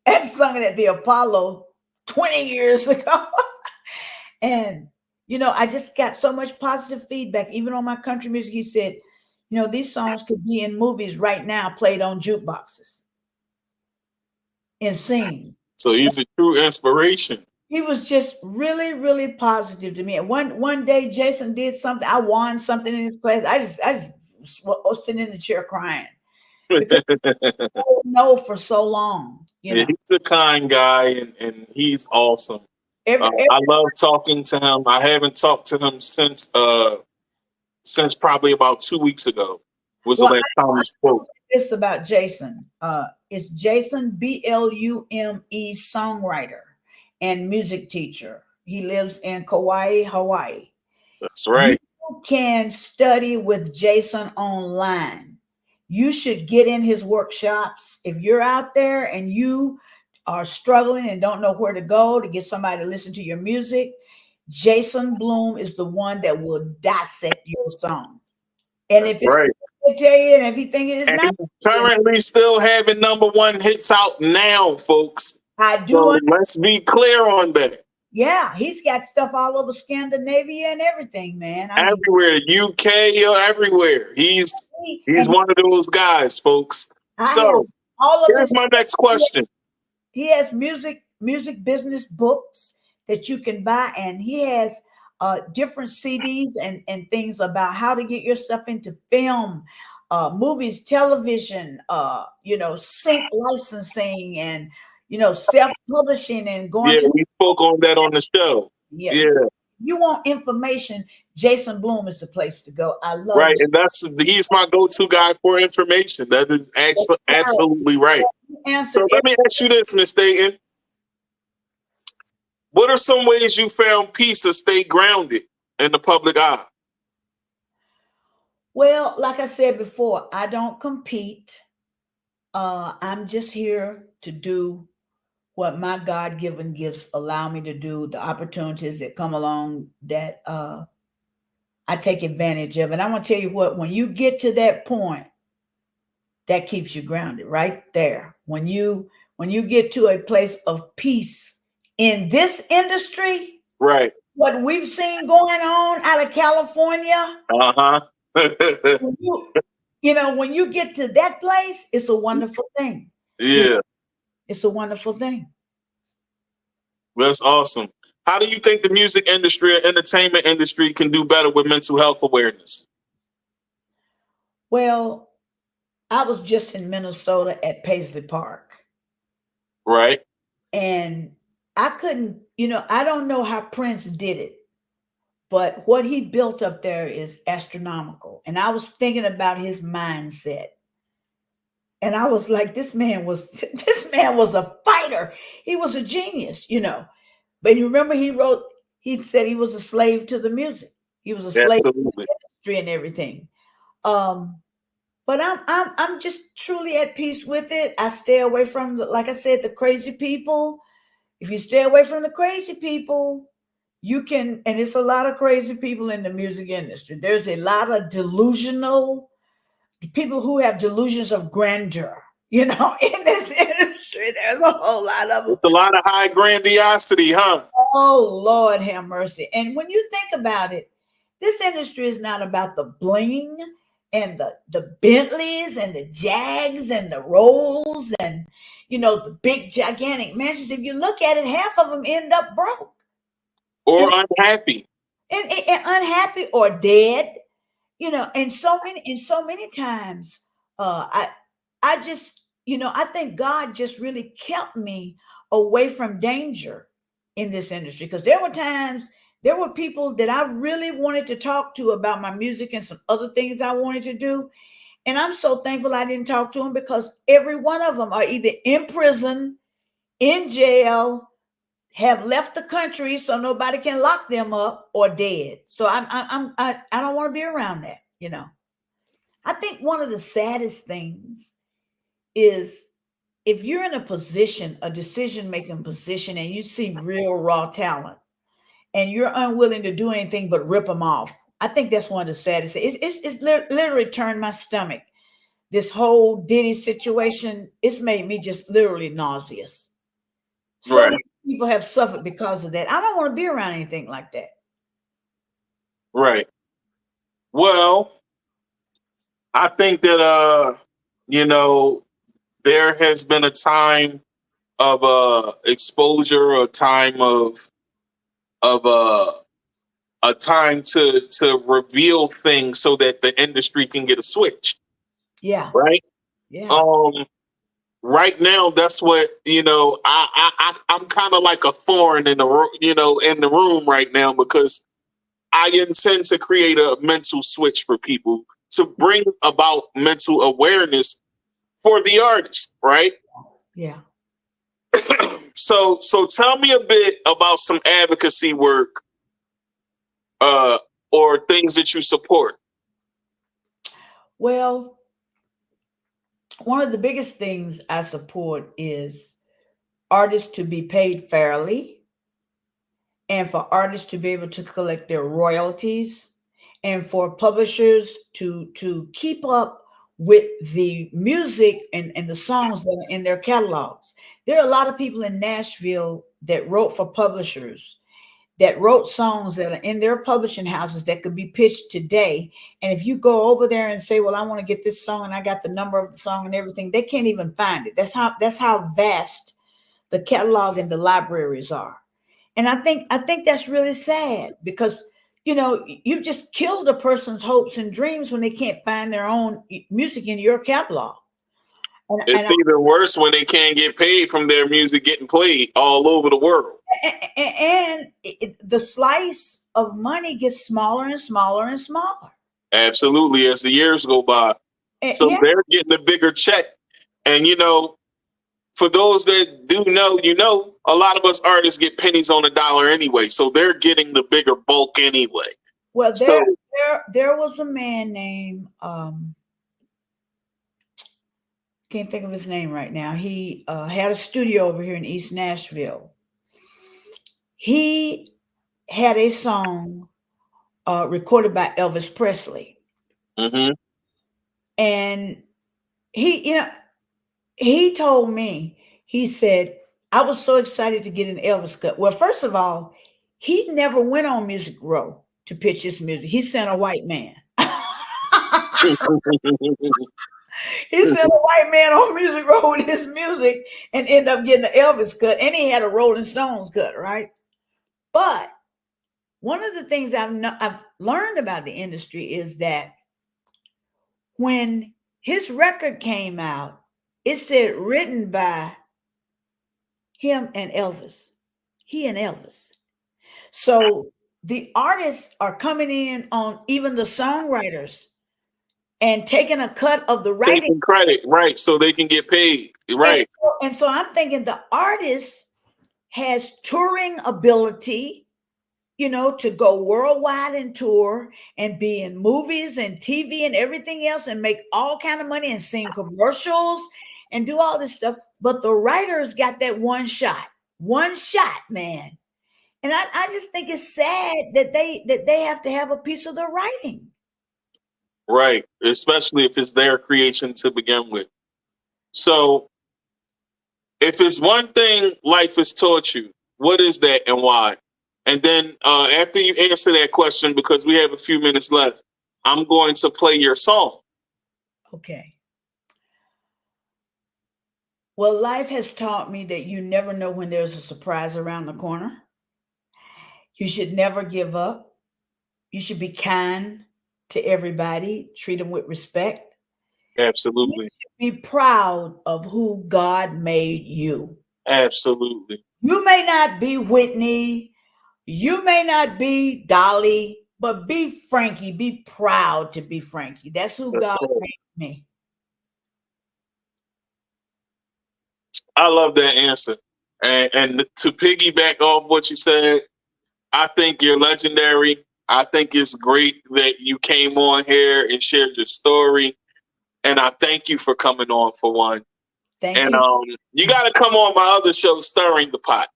and sung it at the Apollo 20 years ago. And, you know, I just got so much positive feedback, even on my country music. He said, you know, these songs could be in movies right now, played on jukeboxes and scenes. So he's a true inspiration. He was just really, really positive to me. And one day Jason did something. I won something in his class. I just was sitting in the chair crying because I didn't know for so long. You know, he's a kind guy, and he's awesome. I love talking to him. I haven't talked to him since probably about 2 weeks ago. Was the last time we spoke. This about Jason. It's Jason Blume, songwriter and music teacher. He lives in Kauai, Hawaii. That's right. You can study with Jason online. You should get in his workshops. If you're out there and you are struggling and don't know where to go to get somebody to listen to your music, Jason Blume is the one that will dissect your song. And That's if it's right. tell you, and if you think it is not, currently still having #1 hits out now, folks. I do. So let's be clear on that. Yeah, he's got stuff all over Scandinavia and everything, man. Everywhere, UK or everywhere. He's one of those guys, folks. So here's my next question. He has music business books that you can buy, and he has different CDs and things about how to get your stuff into film, movies, television, you know, sync licensing, and you know, self-publishing, and going to. We spoke on that on the show. Yes. Yeah. You want information, Jason Blume is the place to go. I love right, and he's my go-to guy for information. That is absolutely right. So let me ask you this, Ms. Staton. What are some ways you found peace to stay grounded in the public eye? Well, like I said before, I don't compete. I'm just here to do what my God-given gifts allow me to do, the opportunities that come along that I take advantage of. And I want to tell you what, when you get to that point, that keeps you grounded right there. When you get to a place of peace in this industry, right? What we've seen going on out of California, you know, when you get to that place, it's a wonderful thing. Yeah, you know, it's a wonderful thing. That's awesome. How do you think the music industry or entertainment industry can do better with mental health awareness? Well, I was just in Minnesota at Paisley Park. Right. And I couldn't, you know, I don't know how Prince did it, but what he built up there is astronomical. And I was thinking about his mindset. And I was like, this man was a fighter. He was a genius, you know. But you remember he said he was a slave to the music. He was a slave to the industry and everything. But I'm just truly at peace with it. I stay away from, like I said, the crazy people. If you stay away from the crazy people, you can, and it's a lot of crazy people in the music industry. There's a lot of delusional people who have delusions of grandeur, you know, in this industry. There's a whole lot of them. It's a lot of high grandiosity, huh? Oh, Lord have mercy. And when you think about it, this industry is not about the bling and the Bentleys and the Jags and the Rolls and, you know, the big gigantic mansions. If you look at it, half of them end up broke. Or unhappy. And unhappy or dead. You know, and so many times, I just, you know, I think God just really kept me away from danger in this industry, because there were people that I really wanted to talk to about my music and some other things I wanted to do, and I'm so thankful I didn't talk to them, because every one of them are either in prison, in jail, have left the country so nobody can lock them up, or dead. So I don't want to be around that, you know. I think one of the saddest things is if you're in a position, a decision-making position, and you see real raw talent and you're unwilling to do anything but rip them off. I think that's one of the saddest things. It's literally turned my stomach this whole Diddy situation, it's made me just literally nauseous. So Right. many people have suffered because of that. I don't want to be around anything like that. Right. Well, I think that you know, there has been a time of exposure, a time of a time to reveal things so that the industry can get a switch. Yeah. Right. Yeah. Right now, that's what, you know, I'm kind of like a thorn in the in the room right now, because I intend to create a mental switch for people to bring about mental awareness for the artist, right? Yeah. So tell me a bit about some advocacy work or things that you support. Well, one of the biggest things I support is artists to be paid fairly, and for artists to be able to collect their royalties, and for publishers to keep up with the music and the songs that are in their catalogs. There are a lot of people in Nashville that wrote for publishers, that wrote songs that are in their publishing houses that could be pitched today. And if you go over there and say, well, I want to get this song and I got the number of the song and everything, they can't even find it. That's how vast the catalog and the libraries are. And I think that's really sad, because you just killed a person's hopes and dreams when they can't find their own music in your catalog. It's even worse when they can't get paid from their music getting played all over the world. And the slice of money gets smaller and smaller and smaller. Absolutely, as the years go by. So Yeah. they're getting a bigger check. And, for those that do know, a lot of us artists get pennies on a dollar anyway. So they're getting the bigger bulk anyway. Well, there was a man named, can't think of his name right now. He had a studio over here in East Nashville. He had a song recorded by Elvis Presley. Mm-hmm. And he told me, he said, I was so excited to get an Elvis cut. Well, first of all, he never went on Music Row to pitch his music. He sent a white man. He sent a white man on Music Row with his music and ended up getting an Elvis cut. And he had a Rolling Stones cut, right? But one of the things I've learned about the industry is that when his record came out, it said written by him and Elvis. He and Elvis. So the artists are coming in on even the songwriters and taking a cut of the writing. Taking credit, right, so they can get paid. Right. And so I'm thinking the artist has touring ability, to go worldwide and tour and be in movies and TV and everything else and make all kind of money and sing commercials and do all this stuff. But the writers got that one shot, man. And I just think it's sad that they have to have a piece of the writing. Right. Especially if it's their creation to begin with. So if it's one thing life has taught you, what is that and why? And then after you answer that question, because we have a few minutes left, I'm going to play your song. Okay. Well, life has taught me that you never know when there's a surprise around the corner. You should never give up. You should be kind to everybody. Treat them with respect. Absolutely. You should be proud of who God made you. Absolutely. You may not be Whitney. You may not be Dolly, but be Frankie. Be proud to be Frankie. That's who God made me. I love that answer. And to piggyback off what you said, I think you're legendary. I think it's great that you came on here and shared your story. And I thank you for coming on, for one. Thank you. You got to come on my other show, Stirring the Pot.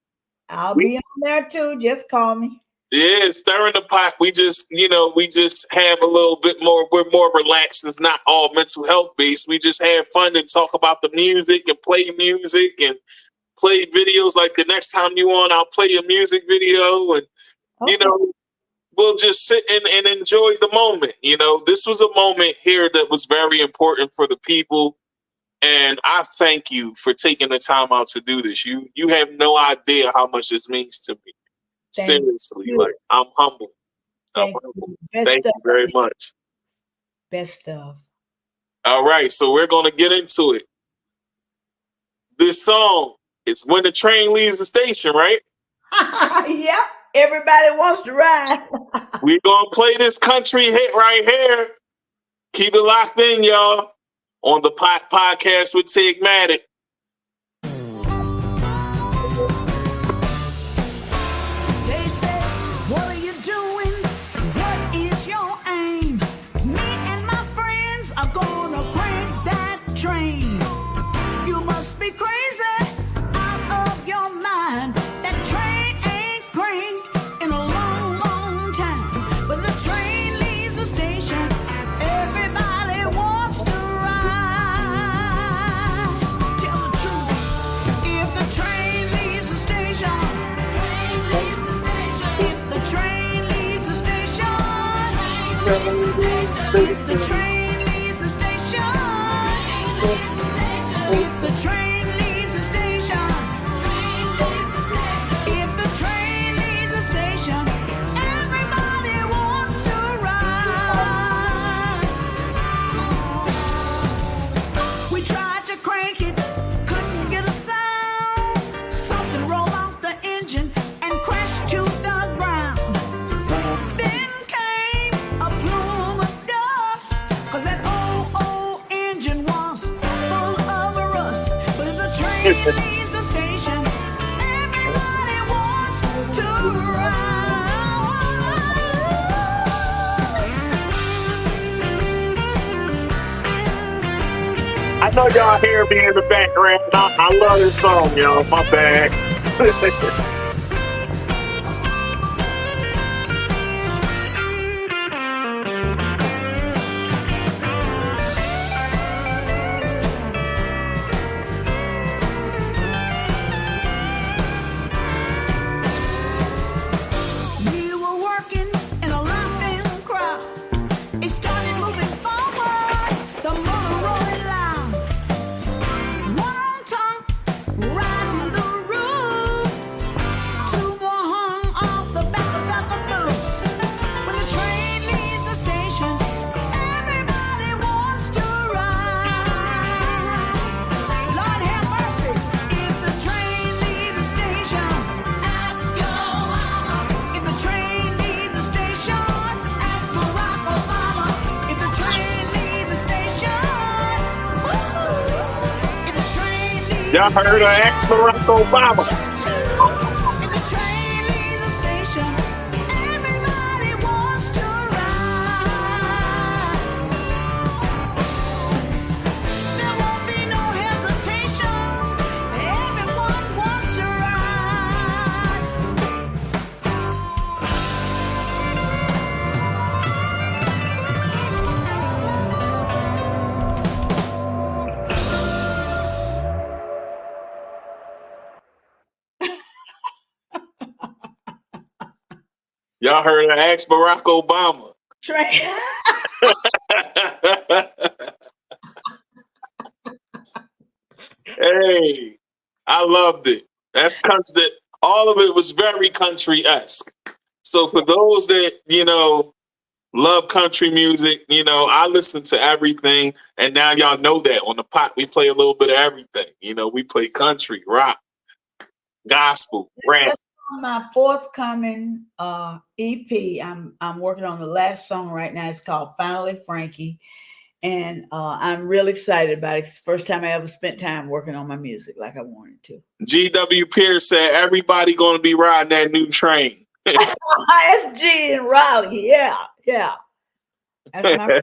I'll be on there too. Just call me. Yeah, stirring the pot. We just, we just have a little bit more. We're more relaxed. It's not all mental health based. We just have fun and talk about the music and play music and play videos. Like the next time you on, I'll play a music video and, we'll just sit and enjoy the moment. This was a moment here that was very important for the people. And I thank you for taking the time out to do this. You have no idea how much this means to me. Seriously, like I'm humble. Thank you very much. Best stuff. All right, so we're gonna get into it. This song is When the Train Leaves the Station, right? Yep. Everybody wants to ride. We're gonna play this country hit right here. Keep it locked in, y'all, on the podcast with Tigmatic. If the train leaves the station, if the train leaves the station, if the train leaves the station, everybody wants to ride. We tried to crank it, couldn't get a sound. Something rolled off the engine and crashed to the ground. Then came a plume of dust, 'cause that old engine was full of rust. But if the train leaves the station, everybody wants to ride. I know y'all hear me in the background. I love this song, y'all. My bad. We were working in a laughing crowd. It started moving forward, the motor rolling loud. One on top, riding the roof. Two more hung off the back of the booth. When the train leaves the station, everybody wants to ride. Lord have mercy, if the train leaves the station, ask your mama. If the train leaves the station, ask Barack Obama. If the train leaves the station, if the train leaves Y'all heard her ask Barack Obama. if the train leaves the station, everybody wants to ride. There won't be no hesitation. Everyone wants to ride. Y'all heard her ask Barack Obama. Train. Hey, I loved it. That's country. All of it was very country-esque. So for those that, love country music, I listen to everything. And now y'all know that on the pot, we play a little bit of everything. We play country, rock, gospel, rap. That's on my forthcoming EP. I'm working on the last song right now. It's called Finally Frankie. And I'm real excited about it. It's the first time I ever spent time working on my music like I wanted to. G.W. Pierce said everybody going to be riding that new train. SG in Raleigh. Yeah. That's my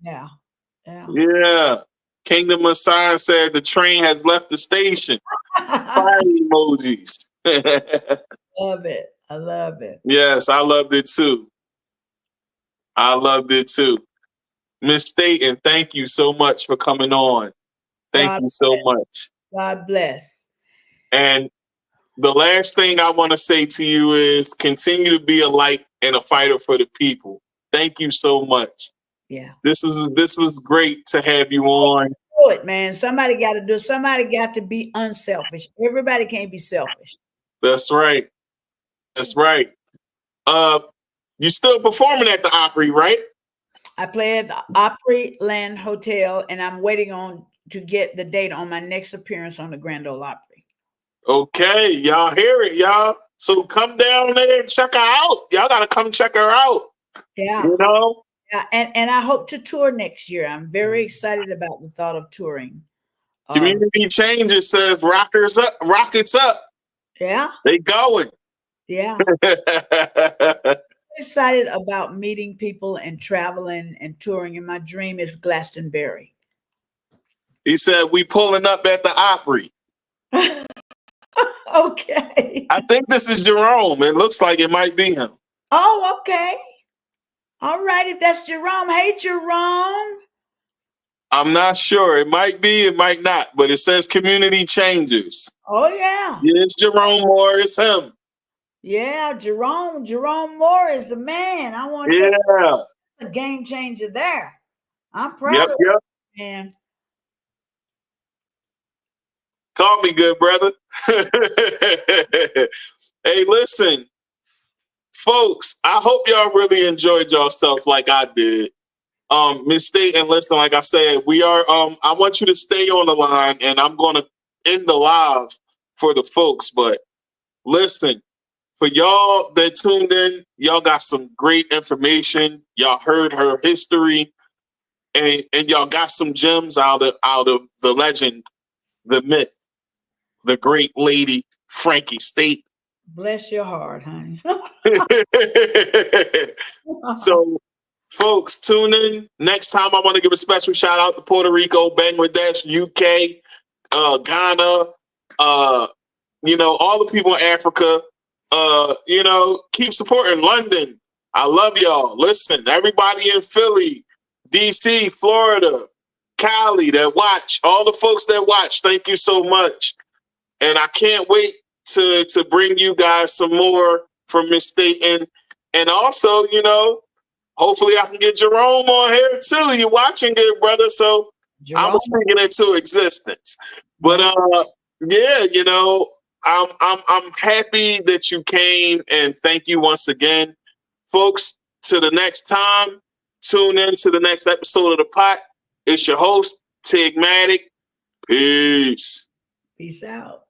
yeah. Yeah. Kingdom of Science said the train has left the station. Fire emojis. Love it. I love it. Yes, I loved it too. I loved it too. Miss Staton, thank you so much for coming on. Thank God you so bless. much. God bless. And the last thing I want to say to you is continue to be a light and a fighter for the people. Thank you so much. Yeah. This was great to have you on. Do it, man. Somebody got to do. Somebody got to be unselfish. Everybody can't be selfish. That's right. That's right. You still performing at the Opry, right? I play at the Opryland Hotel, and I'm waiting on to get the date on my next appearance on the Grand Ole Opry. Okay, y'all hear it, y'all. So come down there and check her out. Y'all gotta come check her out. Yeah. You know? Yeah, and I hope to tour next year. I'm very excited about the thought of touring. Community changes says rockers up, rockets up. Yeah, They going. yeah. Excited about meeting people and traveling and touring. And my dream is Glastonbury. He said we pulling up at the Opry. Okay. I think this is Jerome. It looks like it might be him. Oh, okay. All right. If that's Jerome, hey Jerome. I'm not sure. It might be, it might not, but it says community changes. Oh yeah. Yeah, it's Jerome Moore. It's him. Yeah, Jerome Moore is the man. I want to Yeah. tell you, a game changer there. I'm proud of Yep. you, man. Call me good, brother. Hey, listen, folks, I hope y'all really enjoyed yourself like I did. Miss Staton, listen, like I said, we are I want you to stay on the line and I'm gonna end the live for the folks, but listen, for y'all that tuned in, y'all got some great information. Y'all heard her history, and y'all got some gems out of the legend, the myth, the great lady Frankie Staton. Bless your heart, honey. So, folks, tune in. Next time, I want to give a special shout out to Puerto Rico, Bangladesh, UK, Ghana, all the people in Africa. Keep supporting London. I love y'all. Listen, everybody in Philly, DC, Florida, Cali that watch, all the folks that watch, thank you so much. And I can't wait to bring you guys some more from Miss Staton. And also, hopefully I can get Jerome on here too. You're watching it, brother. So Jerome. I'm speaking into existence. But I'm happy that you came, and thank you once again. Folks, to the next time, tune in to the next episode of The Pot. It's your host, Tigmatic. Peace. Peace out.